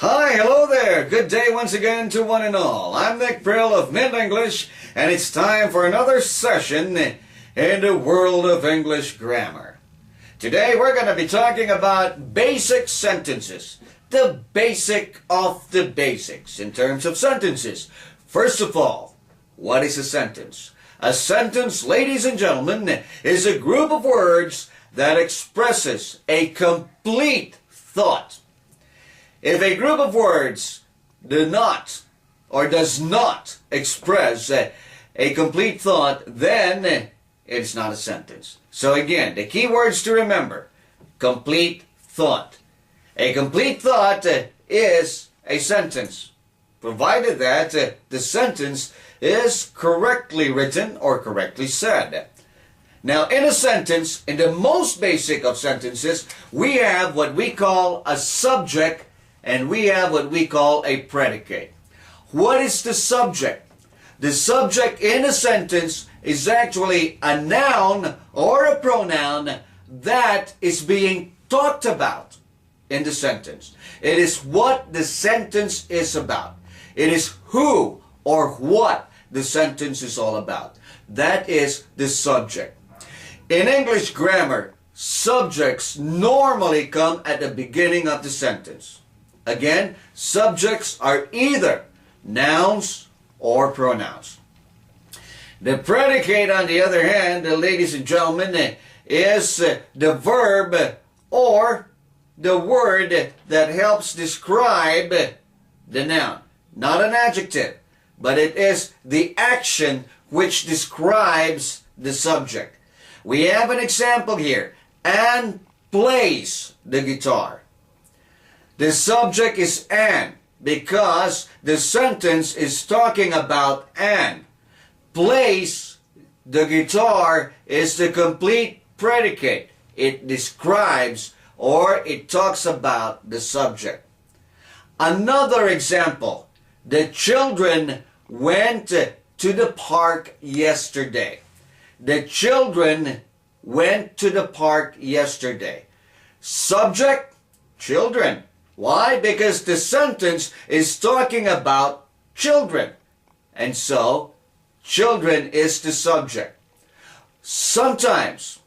Hi, hello there. Good day once again to one and all. I'm Nick Brill of Mint English, and it's time for another session in the world of English grammar. Today we're going to be talking about basic sentences, the basic of the basics in terms of sentences. First of all, what is a sentence? A sentence, ladies and gentlemen, is a group of words that expresses a complete thought. If a group of words do not or does not express a complete thought, then it's not a sentence. So again, the key words to remember: complete thought. A complete thought is a sentence, provided that the sentence is correctly written or correctly said. Now, in a sentence, in the most basic of sentences, we have what we call a subject and we have what we call a predicate. What is the subject? The subject in a sentence is actually a noun or a pronoun that is being talked about in the sentence. It is what the sentence is about. It is who or what the sentence is all about. That is the subject. In English grammar, subjects normally come at the beginning of the sentence. Again, subjects are either nouns or pronouns. The predicate, on the other hand, ladies and gentlemen, is the verb or the word that helps describe the noun. Not an adjective, but it is the action which describes the subject. We have an example here. Anne plays the guitar. The subject is Anne because the sentence is talking about Anne. Plays the guitar is the complete predicate. It describes or it talks about the subject. Another example. The children went to the park yesterday. The children went to the park yesterday. Subject, children. Why? Because the sentence is talking about children. And so, children is the subject. Sometimes,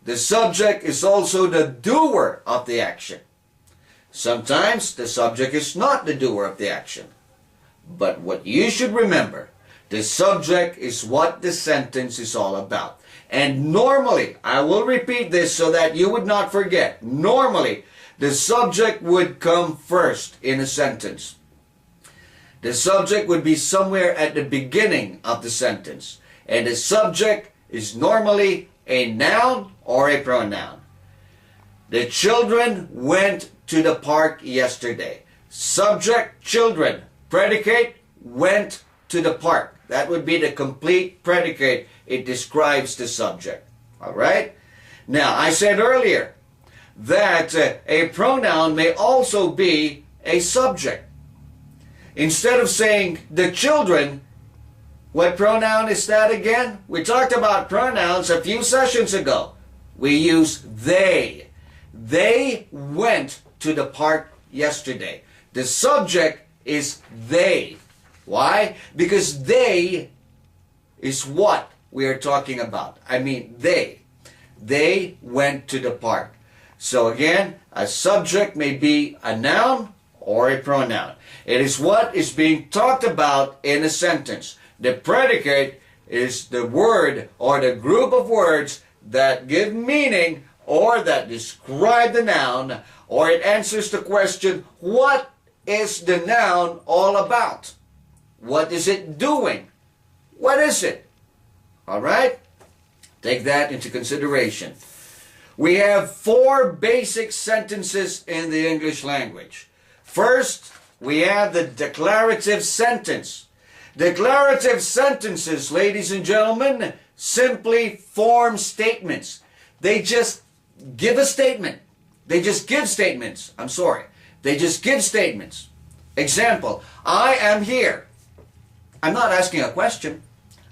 the subject is also the doer of the action. Sometimes, the subject is not the doer of the action. But what you should remember, the subject is what the sentence is all about. And normally, I will repeat this so that you would not forget, normally, the subject would come first in a sentence. The subject would be somewhere at the beginning of the sentence. And the subject is normally a noun or a pronoun. The children went to the park yesterday. Subject, children. Predicate, went to the park. That would be the complete predicate. It describes the subject. All right? Now, I said earlier that a pronoun may also be a subject. Instead of saying the children, what pronoun is that again? We talked about pronouns a few sessions ago. We use they. They went to the park yesterday. The subject is they. Why? Because they is what we are talking about. I mean they. They went to the park. So again, a subject may be a noun or a pronoun. It is what is being talked about in a sentence. The predicate is the word or the group of words that give meaning or that describe the noun, or it answers the question, what is the noun all about? What is it doing? What is it? All right? Take that into consideration. We have 4 basic sentences in the English language. First, we have the declarative sentence. Declarative sentences, ladies and gentlemen, simply form statements. They just give a statement. They just give statements. I'm sorry. They just give statements. Example, I am here. I'm not asking a question.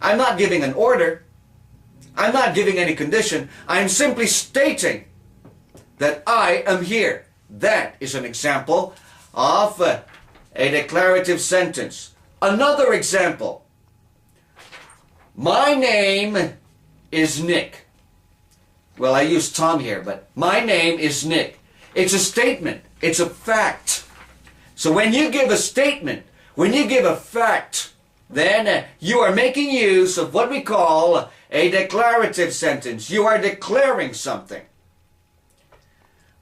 I'm not giving an order. I'm not giving any condition. I'm simply stating that I am here. That is an example of a declarative sentence. Another example. My name is Nick. Well, I use Tom here, but my name is Nick. It's a statement. It's a fact. So when you give a statement, when you give a fact, then you are making use of what we call a declarative sentence. You are declaring something.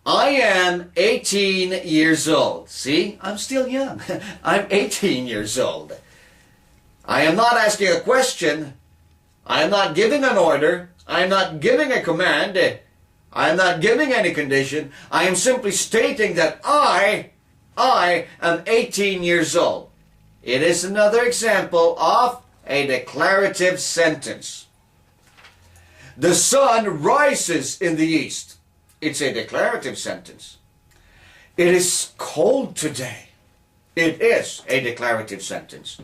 I am 18 years old. See, I'm still young. I'm 18 years old. I am not asking a question. I am not giving an order. I am not giving a command. I am not giving any condition. I am simply stating that I am 18 years old. It is another example of a declarative sentence. The sun rises in the east. It's a declarative sentence. It is cold today. It is a declarative sentence.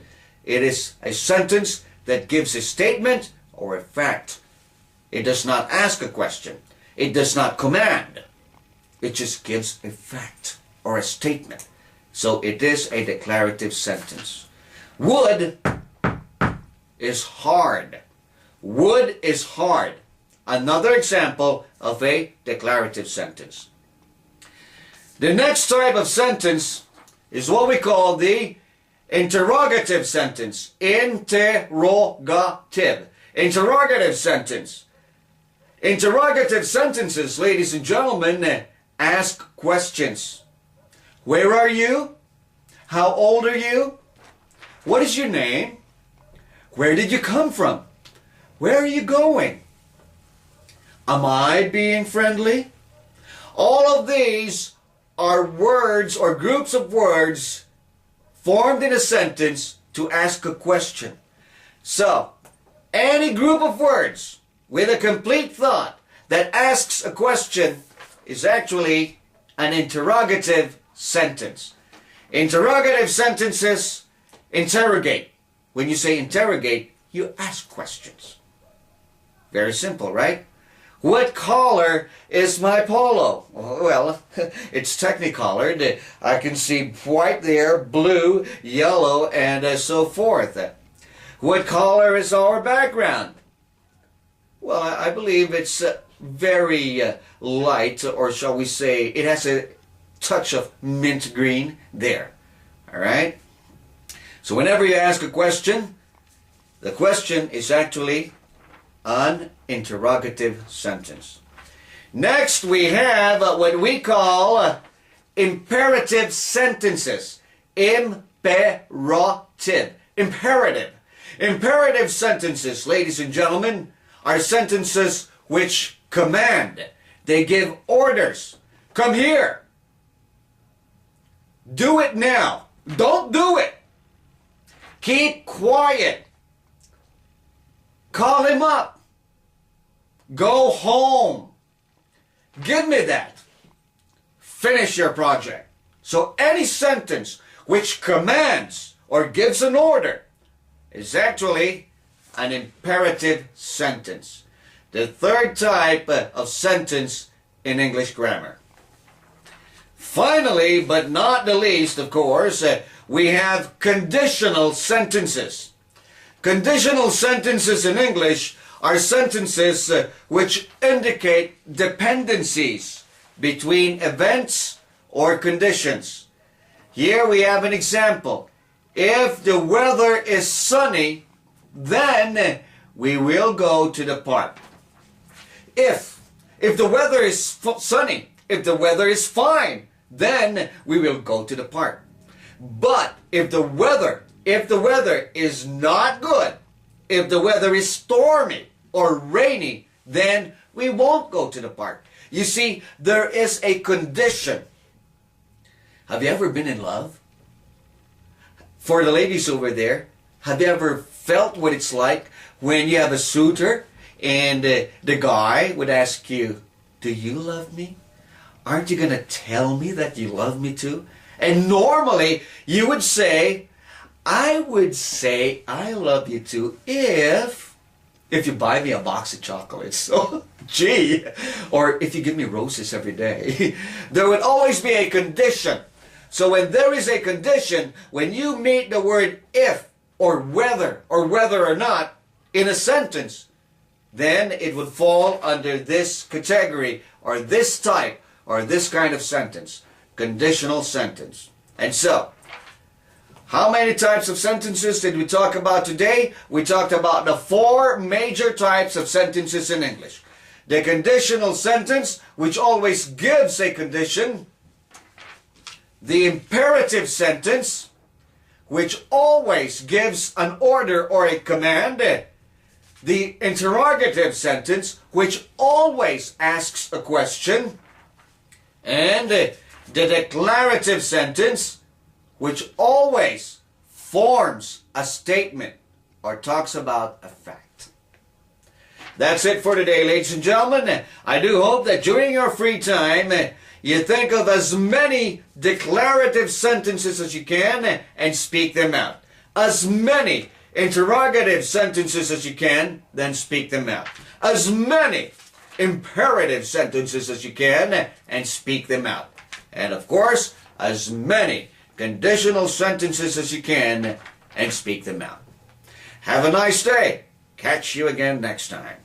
It is a sentence that gives a statement or a fact. It does not ask a question. It does not command. It just gives a fact or a statement. So it is a declarative sentence. Wood is hard. Wood is hard. Another example of a declarative sentence. The next type of sentence is what we call the interrogative sentence. Interrogative. Interrogative sentence. Interrogative sentences, ladies and gentlemen, ask questions. Where are you? How old are you? What is your name? Where did you come from? Where are you going? Am I being friendly? All of these are words or groups of words formed in a sentence to ask a question. So, any group of words with a complete thought that asks a question is actually an interrogative sentence. Interrogative sentences interrogate. When you say interrogate, you ask questions. Very simple, right? What color is my polo? Well, it's technicolored. I can see white there, blue, yellow, and so forth. What color is our background? Well, I believe it's very light, or shall we say, it has a touch of mint green there. All right? So whenever you ask a question, the question is actually an interrogative sentence. Next, we have what we call imperative sentences. Imperative. Imperative. Imperative sentences, ladies and gentlemen, are sentences which command. They give orders. Come here. Do it now. Don't do it. Keep quiet. Call him up. Go home. Give me that. Finish your project. So any sentence which commands or gives an order is actually an imperative sentence. The third type of sentence in English grammar. Finally, but not the least, of course, we have conditional sentences. Conditional sentences in English are sentences which indicate dependencies between events or conditions. Here we have an example. If the weather is sunny, then we will go to the park. If the weather is sunny, if the weather is fine, then we will go to the park. But if the weather is not good, if the weather is stormy or rainy, then we won't go to the park. You see, there is a condition. Have you ever been in love? For the ladies over there, have you ever felt what it's like when you have a suitor and the guy would ask you, do you love me? Aren't you going to tell me that you love me too? And normally you would say, I would say I love you too if you buy me a box of chocolates. So, gee. Or if you give me roses every day. There would always be a condition. So when there is a condition, when you meet the word if or whether or not in a sentence, then it would fall under this category or this type or this kind of sentence, conditional sentence. And so, how many types of sentences did we talk about today? We talked about the 4 major types of sentences in English. The conditional sentence, which always gives a condition. The imperative sentence, which always gives an order or a command. The interrogative sentence, which always asks a question. And the declarative sentence, which always forms a statement or talks about a fact. That's it for today, ladies and gentlemen. I do hope that during your free time, you think of as many declarative sentences as you can and speak them out. As many interrogative sentences as you can, then speak them out. As many imperative sentences as you can and speak them out. And of course, as many conditional sentences as you can and speak them out. Have a nice day. Catch you again next time.